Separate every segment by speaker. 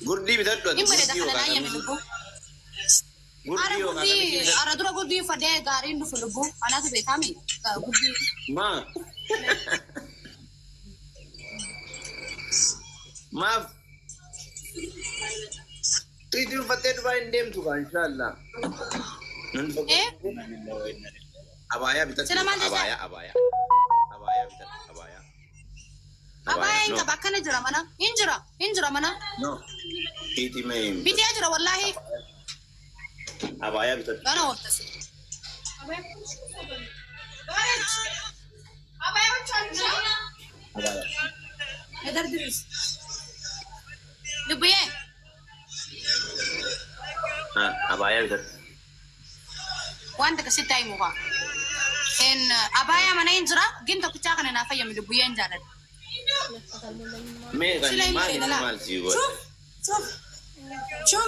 Speaker 1: Gurdii bitadhu ati.
Speaker 2: Inni bareeda kana naayya lubbu. Gurdii ara dura gurdii fadee gaariin dhufu lubbu. Anaatu beekame gurdii.
Speaker 1: Ma. Maaf. Tiitii uffattee dhufaa hin deemtu kaa inshaallah. Abaayaa bitadhu. Abaayaa bitadhu.
Speaker 2: Abaayaa hin qaba akkana jira mana. Hin jira mana.
Speaker 1: No. Tiitii mee.
Speaker 2: Bitee jira wallaahi.
Speaker 1: Abaayaa bitadhu.
Speaker 2: Gana hortasi. Edardiris. Lubbiyee.
Speaker 1: Abaayaa bitadhu.
Speaker 2: Wanta kasitti himu kaa. Abaayaa mana hin jira. Gin tokkichaa kana naa fayyami lubbiyee hin jaalladha.
Speaker 1: Mee kan maal sii godhe?
Speaker 2: Shuf.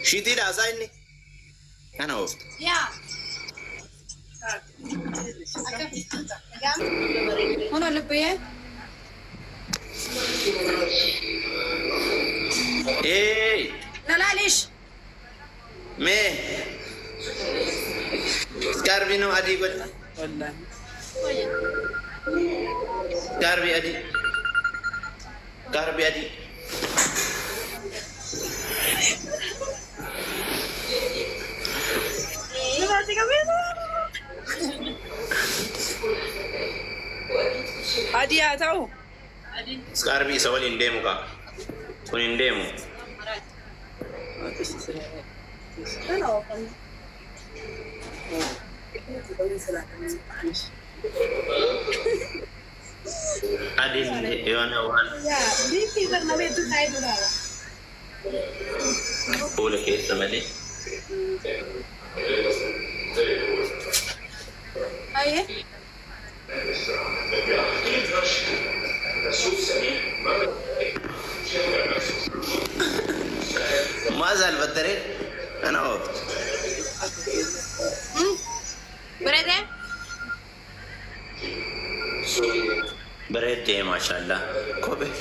Speaker 1: Shitiidha asaa inni? Kana ooftu.
Speaker 2: Yaa. Hono lubbiyee. Lalaalish.
Speaker 1: Mee. Skarbii nama adii godhe. Skarbii adii.
Speaker 3: Adi haa ta'u.
Speaker 1: Skarbii isa waliin deemu kaa. Kun hin deemu. Adiin yoona waan. Fuula keessa malee.
Speaker 2: Aye.
Speaker 1: Maazal battere ana ooftu.
Speaker 2: Bareedee.
Speaker 1: Bareeddee maashaallah. Kophee.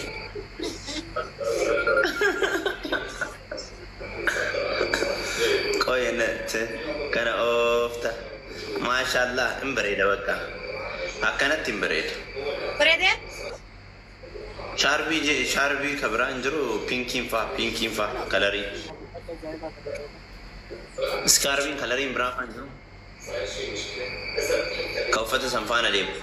Speaker 1: Qoyinatti kana oofta. Maashaallah hin bareeda bakka. Akkanatti hin bareeda.
Speaker 2: Bareedee.
Speaker 1: Shaarbii kabiraan jiru pinkiin faa kalarii. Skarbiin kalariin biraa kan jiru. Ka uffata san faana deemu.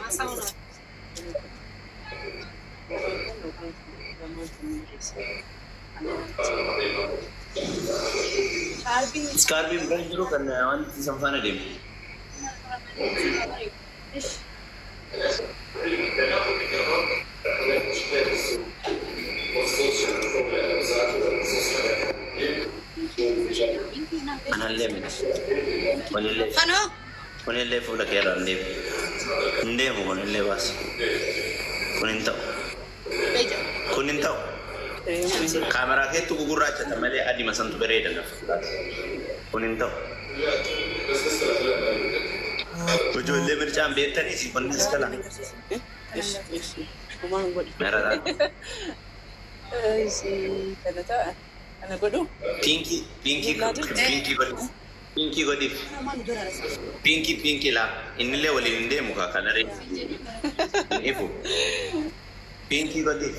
Speaker 1: Skarbiin biraan jiru kan wanti san faana deemu. Anallee miti. Kunillee fuula keerra hin deemu. Hin deemu kunillee baasa. Kun hin ta'u. Kaameraa keettu gugurraachata malee adii masantu bareeda naaf. Kun hin ta'u. Ijoollee mircaan beektanii si qonnis kala. Meeraadhaan.
Speaker 3: Ana godhu.
Speaker 1: Pinkii godhiif. Pinkii laa. Innillee waliin hin deemu kaa kalaree. Hin ifu. Pinkii godhiif.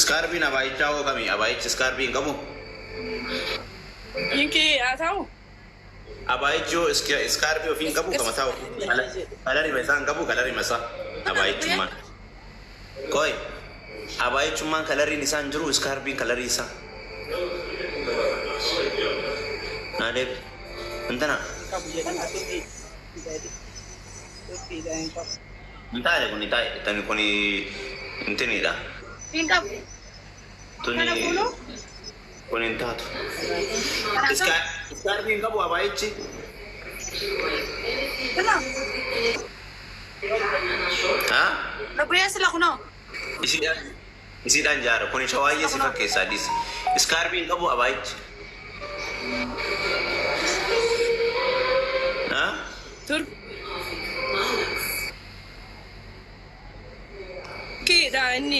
Speaker 1: Skarbiin abaayichaa hoo kami? Abaayichi skarbiin qabu?
Speaker 3: Pinkii haa ta'u.
Speaker 1: Abaayichi hoo skarbii ofiin qabu kama ta'u? Kalari masaan qabu kalari masaa. Abaayichummaan. Koi. Abaayichummaan kalariin isaan jiru skarbiin kalarii isaa. Naadeb. Intana. Intaale kun tani kun intinidha.
Speaker 2: Pinka.
Speaker 1: Tuni kun intaatu. Skarbiin qabu abaayichi. Haa?
Speaker 2: Lubbuyaa sila kunoo.
Speaker 1: Isiidhaan jaara kun shawaayyee si fakkeessaa dhiisi. Skarbiin qabu abaayichi. Haa?
Speaker 3: Turkiidha inni.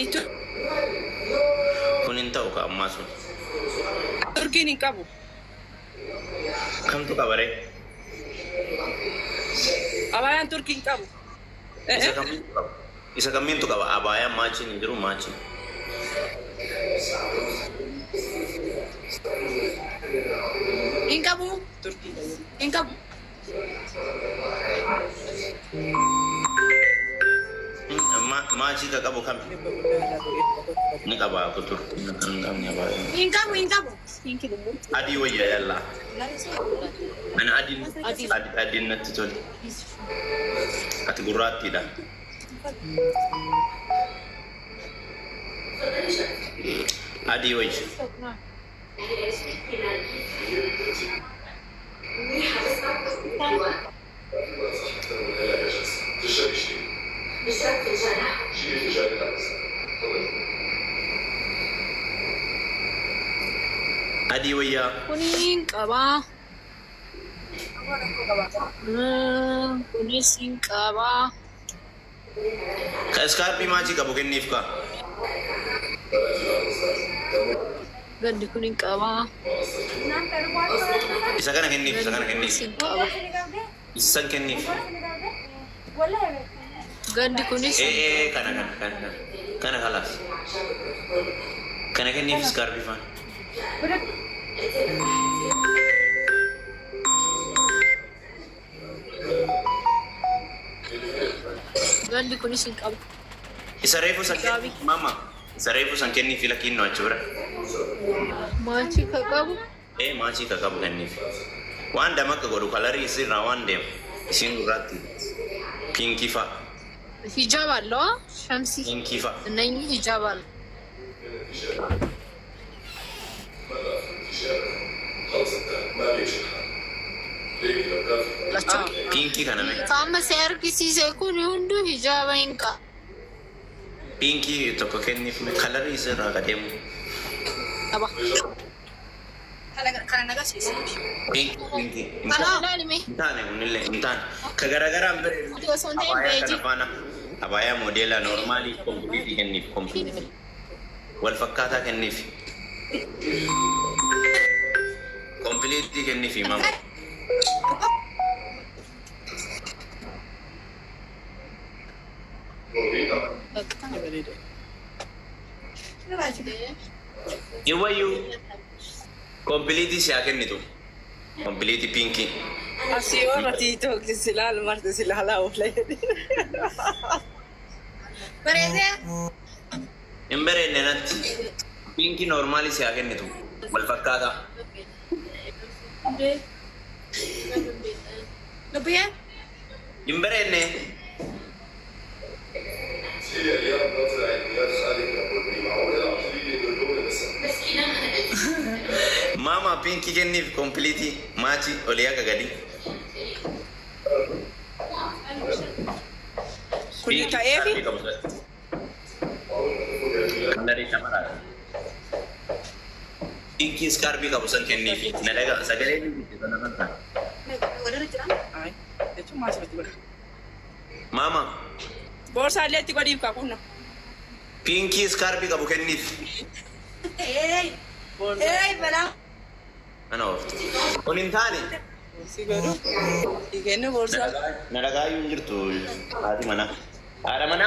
Speaker 1: Kun hin ta'u ka ammaa sun.
Speaker 3: Turkiin hin qabu.
Speaker 1: Kamtu qabare?
Speaker 3: Abayaan Turkii hin qabu.
Speaker 1: Isa kamiintu qaba? Abayaan maachiin hin jiru maachiin.
Speaker 2: Hin qabu.
Speaker 3: Turkiidha.
Speaker 2: Hin qabu.
Speaker 1: Maachii ka qabu kam? Ni qaba aku tur.
Speaker 2: Hin qabu. Hin qabu.
Speaker 1: Adii wayya yalla. Ana adiin natti tole. Ati gurraattiidha. Adii wayya. Adii wayyaa.
Speaker 2: Kunin qaba. Kunis hin qaba.
Speaker 1: Ka iskaarbii maachii qabu kenniif ka.
Speaker 2: Gandi kunin qaba.
Speaker 1: Isa kana kenniif, isa kana kenniif.
Speaker 2: Hin qaba.
Speaker 1: Isan kenniif.
Speaker 2: Gandi kunis.
Speaker 1: Kana kalas. Kana kenniif iskaarbii faan.
Speaker 2: Gandi kunis hin qaba.
Speaker 1: Isa reefu san kenniif mama. Isa reefu san kenniif ila kinnoo achuura.
Speaker 2: Maachii ka qabu.
Speaker 1: Maachii ka qabu kenniif. Waan damakka godhu kalarii isirraa waan deemu. Isin gurraatti. Pinkii fa'a.
Speaker 2: ሂጃብ አለው ሸምሲ
Speaker 1: ኢንኪፋ
Speaker 2: እነኚህ ሂጃብ አለ
Speaker 1: ፒንኪ ከነመ
Speaker 2: ታመሰ ያርጊሲሴ ኩን ሁንዱ ሂጃብ አይንቃ
Speaker 1: ፒንኪ ቶኮ ከኒፍ ከለር ይሰራ ቀደም
Speaker 2: አባ
Speaker 1: Abaya modela normali complete kennif complete wal fakkata kennif complete kennif mama you complete siya kennitu complete pinky
Speaker 3: Así ahora tito que se la martes se la ola.
Speaker 2: Parece
Speaker 1: embere nenat pinky normali siya kennitu wal fakkata
Speaker 2: Lupian
Speaker 1: embere ne Mama pinky kennif complete machi oliya kagadi
Speaker 3: Kulita evi
Speaker 1: dari kamera pinky scarbi kabusan kennif nalaga sagale ni sana kanta
Speaker 3: Ay, itu mas betul.
Speaker 1: Mama
Speaker 3: Borsa lihat tiga di kakuno.
Speaker 1: pinky scarbi kabu kennif
Speaker 3: Bala.
Speaker 1: ano onintani
Speaker 3: Siguro. Igene borsa.
Speaker 1: nalaga yung jirtu ati mana ada mana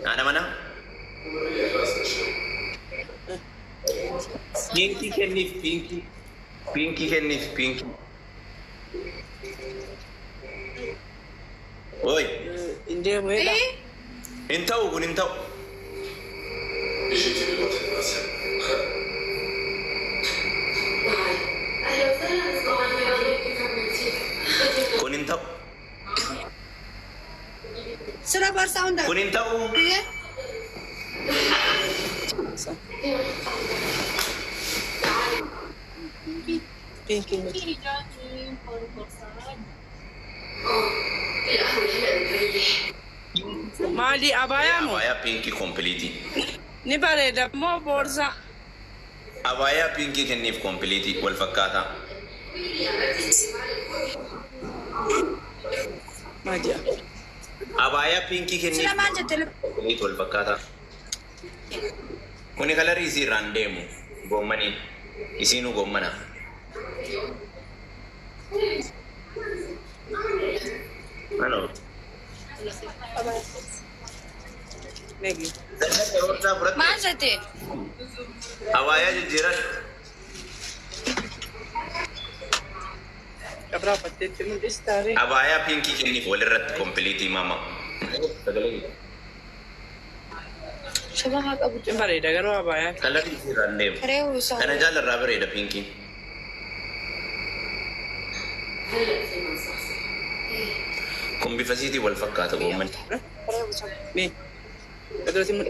Speaker 1: ada mana pinky kennif pinky kennif pinky Oi
Speaker 3: Inde muela.
Speaker 1: intau kun intau kun intau
Speaker 2: Sudah borsa unda
Speaker 1: kun intau
Speaker 2: Iya
Speaker 3: Pinky. Mali abaya mo.
Speaker 1: abaya pinky complete
Speaker 3: Ni pare da mo borsa.
Speaker 1: abaya pinky kennif complete wal fakkata
Speaker 3: ما جاء.
Speaker 1: Abaayaa piinkii kennee.
Speaker 2: Sila maal jette
Speaker 1: Ni tol fakkaata. Kuni kalarii isii irraan deemu goommaniin. Isiinuu goommana. Ano?
Speaker 3: Negi.
Speaker 2: maal jette?
Speaker 1: Abaayaa jijjiiran.
Speaker 3: Kabra patteetti mun istaare.
Speaker 1: Abaayaa piinkii kenniif walirratti kompiliitii mama.
Speaker 2: Shaba haa qabu.
Speaker 3: Bareeda garuu abaayaa.
Speaker 1: Kalarii isii irraan deemu.
Speaker 2: Reewu isaa.
Speaker 1: Kana jaalarraa bareeda piinkiin. Kun bifa isiitii wal fakkaata goomman.
Speaker 2: Reewu isaa.
Speaker 3: Ni. Adrati mun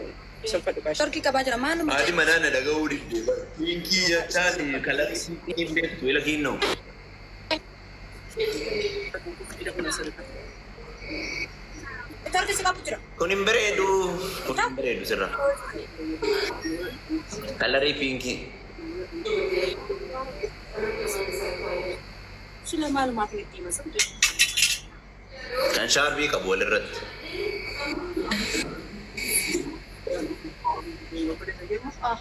Speaker 3: saffadhu kaashi.
Speaker 2: Torkii qabaa jira maaluma.
Speaker 1: Haati manaa na dhaga'uu didde. Piinkii jechaan kalarii isii hin beektu ila kinnoo.
Speaker 2: Torkii si qabu jira.
Speaker 1: Kun hin bareedu. Kun hin bareedu sirra. Kalarii piinkii.
Speaker 2: Sila maalumaaf ni dhiima sabde.
Speaker 1: Kan shaarbii qabu walirratti.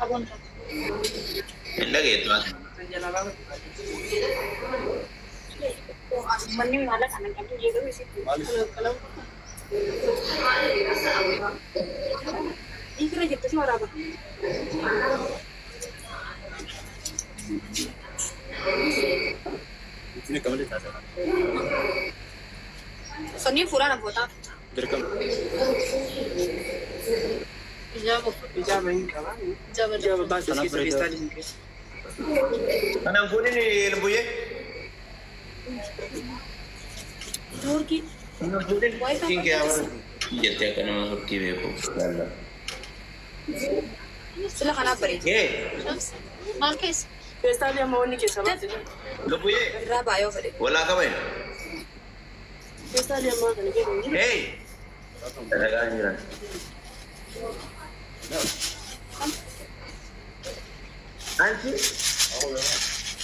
Speaker 2: Haboon
Speaker 1: Hin dhageettu ati.
Speaker 2: manni maala kanan qabdu jedhu isitti. Ikra jettu si waraaba. Sonni fuudhaan abbootaa. Ijaaba.
Speaker 3: Ijaaba hin qabaa. Ijaaba baasa keessa istaare hin keessa.
Speaker 1: Kanaan fuudhin ilbuyyee.
Speaker 2: Turkii.
Speaker 1: Piinkii haawara. Jettee akka nama fakkii beeku.
Speaker 2: Sila kanaaf bareedu. Maal keessa?
Speaker 3: Istaare amma wanni keessa baase.
Speaker 1: Ilbuyyee.
Speaker 2: Irraa baay'oo bareedu.
Speaker 1: Walaa qabayin.
Speaker 3: Istaare amma kana jedhu.
Speaker 1: Hey! Dalagaa hin jiran. Anti?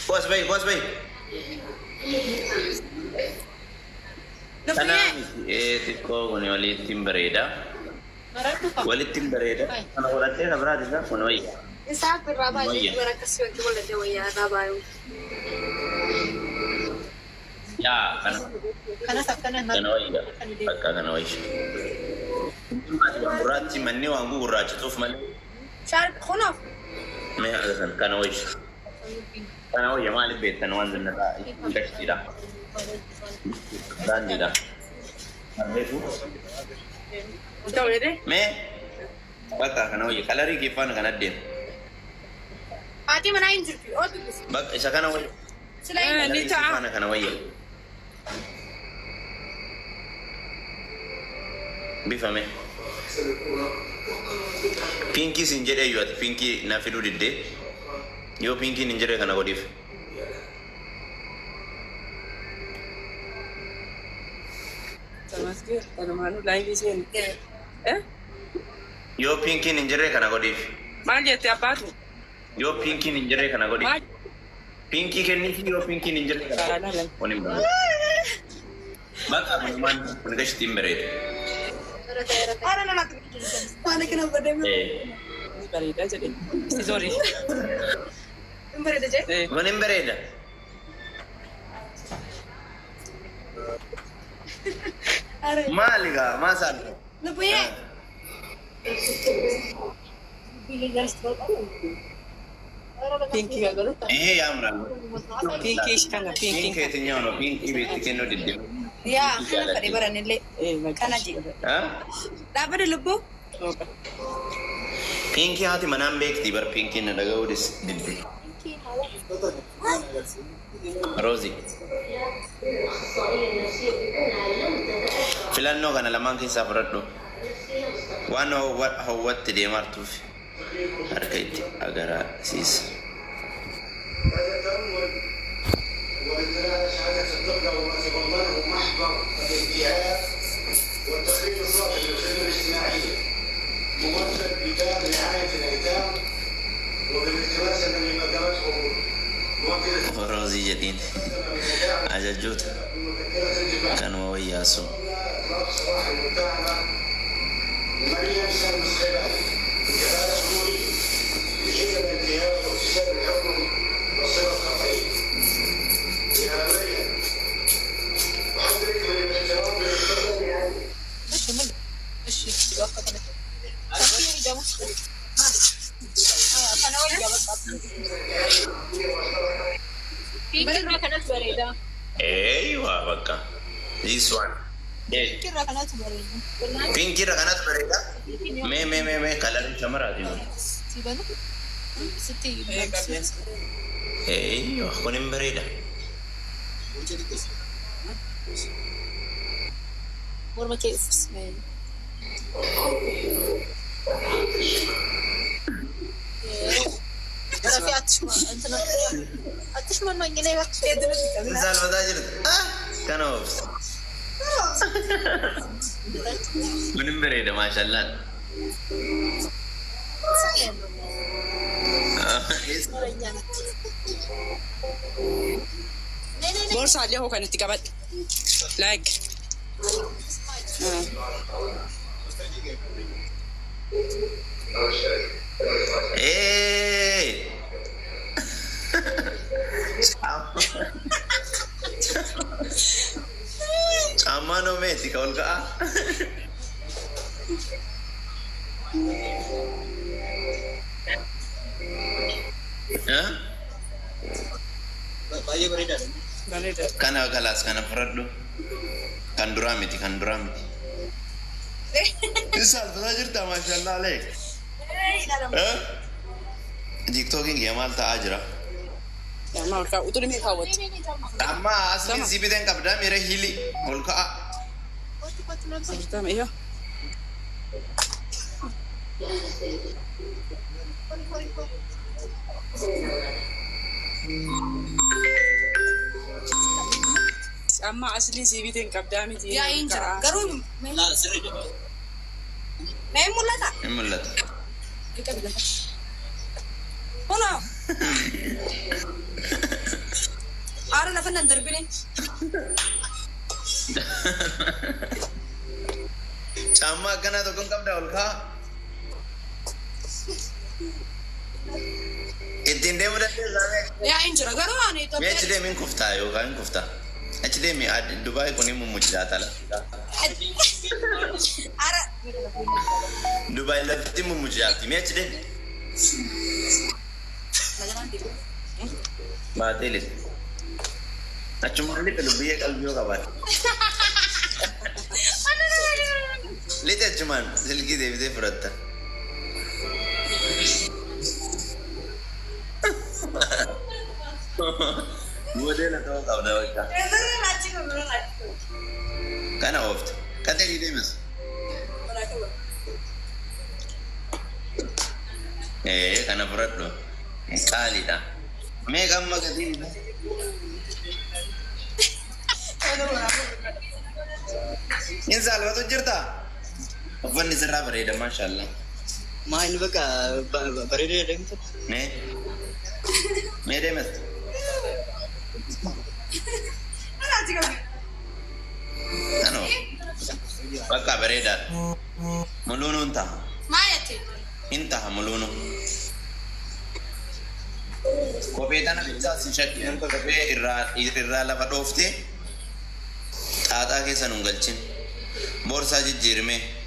Speaker 1: Kuas bayi. Kanaaf xiqqoo kun walittiin bareeda. Walittiin bareeda. Kana godhattee na biraati isaa kun wayya.
Speaker 2: Isaaf irraa baay'ee dubara akkasii wanti mul'ate wayyaa irraa baay'oo.
Speaker 1: Yaa kana.
Speaker 2: Kanas akkana
Speaker 1: Kana wayya. Bakka kana wayya. Gurraachi manni waan gurraachituuf malee.
Speaker 2: Shaar kunuuf.
Speaker 1: Mee haasa'an kana wayya. Kana wayya maaliif beektan waan zinnataa indashtiidha. Daandiidha. Harreetu.
Speaker 3: Tawede?
Speaker 1: Mee bakka kana wayya kalarii kiffaan kan addeen.
Speaker 2: Haati manaa hin jirtu. Oo dubbisi.
Speaker 1: Bakka isa kana wayya.
Speaker 2: Sila hin
Speaker 3: Ni ta'a.
Speaker 1: Kiffaan kana wayya. Bifame. Piinkii sin jedhee yoo ati piinkii na fiduu diddee yoo piinkiin hin jedhee kana godhiif.
Speaker 3: Tamaskir, tanamanu lain di sini.
Speaker 1: Yoo piinkiin hin jedhee kana godhiif.
Speaker 3: Maal jette abbaatu?
Speaker 1: Yoo piinkiin hin jedhee kana godhiif.
Speaker 3: Maal?
Speaker 1: Piinkii kenniifi yoo piinkiin hin jedhee kana
Speaker 3: Sarana lan.
Speaker 1: godhiif. Wani bareedu. Bakka abbummaan kun gashtiin bareedu.
Speaker 2: Ara na natti bitu. Mana kana bareedu.
Speaker 3: Ni bareeda jedhe. Isti sorry.
Speaker 2: Hin bareeda jee?
Speaker 1: Kun hin bareeda.
Speaker 2: Ara.
Speaker 1: Maali gaa maasaan.
Speaker 2: Lubuye. Bili garis baqa.
Speaker 3: Pinky ga galu.
Speaker 1: Yaamra.
Speaker 3: Pinky shikanga pinky.
Speaker 1: Piinkii etinyaano piinkii beekti kennuu diddee.
Speaker 2: Yaa kana fadhi baranillee. Kana jee. Dhaabada lubbuu.
Speaker 1: Piinkii haati manaan beekti bar piinkiin na dhaga'uu diddee. Rozi. Filannoo kana lamaan keessaa fudhadhu. Waan hawwatti deemartuuf harka itti agarsiisa. Rozi jedhiin ajajjuuta kanuma wayyaasu. ايوه بقى this one pinky rakanat bereda me color camera di ايوه كونين بريده كانوا كونين بريده ما شاء الله
Speaker 3: Borsa aja ho kan tiga bat. Lag.
Speaker 1: Amano me tikol ka. Ya? Bayi berida. Kana galas kana fraddo. Kan duramiti. Isal tajirta mashallah alayk. TikToking ya mal ta ajra.
Speaker 3: Ya mal ka uturi mi khawat.
Speaker 1: Amma asli zibiden kabda mere hili holka.
Speaker 3: Tamam iyo. Amma asli zibiden kabda mi
Speaker 2: Ya inja garun la sirri me mulata kita bilang hola ara la fanan darbini
Speaker 1: Chama kana to kun kabda holka. Itinde muda
Speaker 2: ya inja garun itu
Speaker 1: me chide min kufta yo kan kufta. Actually, me at Dubai kuni mumujata la.
Speaker 2: ara
Speaker 1: Dubai la ti mumujati. Me actually. Ma telis. Achuma li pelu biye kalbiyo kabar. Lite achuman silki devi de furatta. Model atau kau dah baca? Kan oft. Kata dia mas. Karena berat loh. Kali dah. Mega magasin. Insal waktu cerita. Apa ni serah bereda, masya Allah.
Speaker 4: Main baka bereda deng tu.
Speaker 1: Me deh mas. Ano? Baka bereda. Mulunu entah.
Speaker 2: mayati
Speaker 1: Entah mulunu. Kopi tanah bisa sejati yang kopi irra lava dofte. Tata ke sanunggalcin. Borsa jijirme.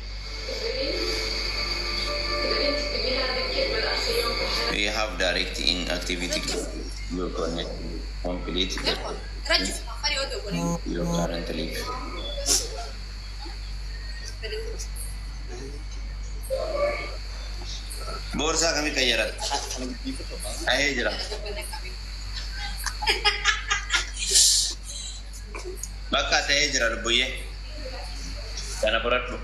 Speaker 1: We have direct in activity. You connect completely. You currently. Borsa kami kayarat. Ayo jera. Baka tayo jera buye. Kana perat lu.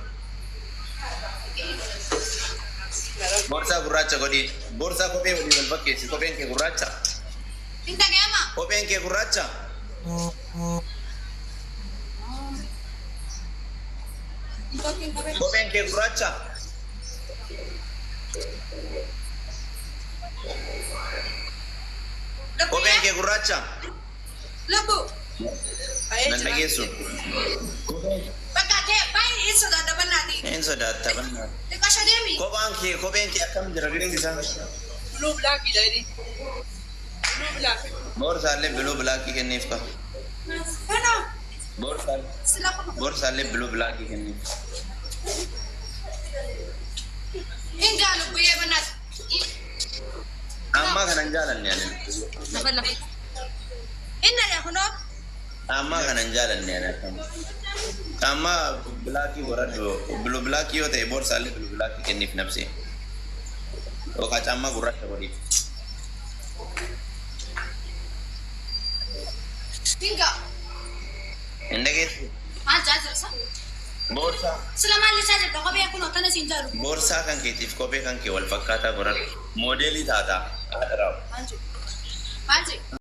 Speaker 1: Borsa guracha kodi. Borsa kopi di balbake si kopi ke guracha.
Speaker 2: Pinta kema.
Speaker 1: Kopi ke guracha. Kopi ke guracha. Kopi ke guracha.
Speaker 2: Labu.
Speaker 1: Nanti kesu.
Speaker 2: Baka hin sodaadha bannaati.
Speaker 1: Hin sodaatta bannaa.
Speaker 2: Liqasha deemi.
Speaker 1: Kopheen kee akkam jira gidin isaa?
Speaker 3: Blue black jedhani. Blue black.
Speaker 1: Boorsaallee biluu bilaakii kenniif qaba.
Speaker 2: Kana. Sila ko.
Speaker 1: Boorsaallee biluu bilaakii kenniif.
Speaker 2: Hin jaalu buyyee bannaati.
Speaker 1: Amma kanan jaalanne ani.
Speaker 2: Dabala. Inna ya kunoo.
Speaker 1: Amma kanan jaalanne ani akkam. Amma bilaakii boraddu biluu bilaakii yoo ta'e boorsaallee biluu bilaakii kenniif nabsee. Yookaan cammaa gurraacha godhiif.
Speaker 2: Hinga.
Speaker 1: Inda geessu.
Speaker 2: Maal jaalasa?
Speaker 1: Boorsaa.
Speaker 2: Sila maal isaa jirta kophee kun akkana siin jaalu.
Speaker 1: Boorsaa kan keetiif kophee kan kee wal fakkaataa godhadhu. Moodeelii taataa. Haadha raawu.
Speaker 2: Maal jedhu?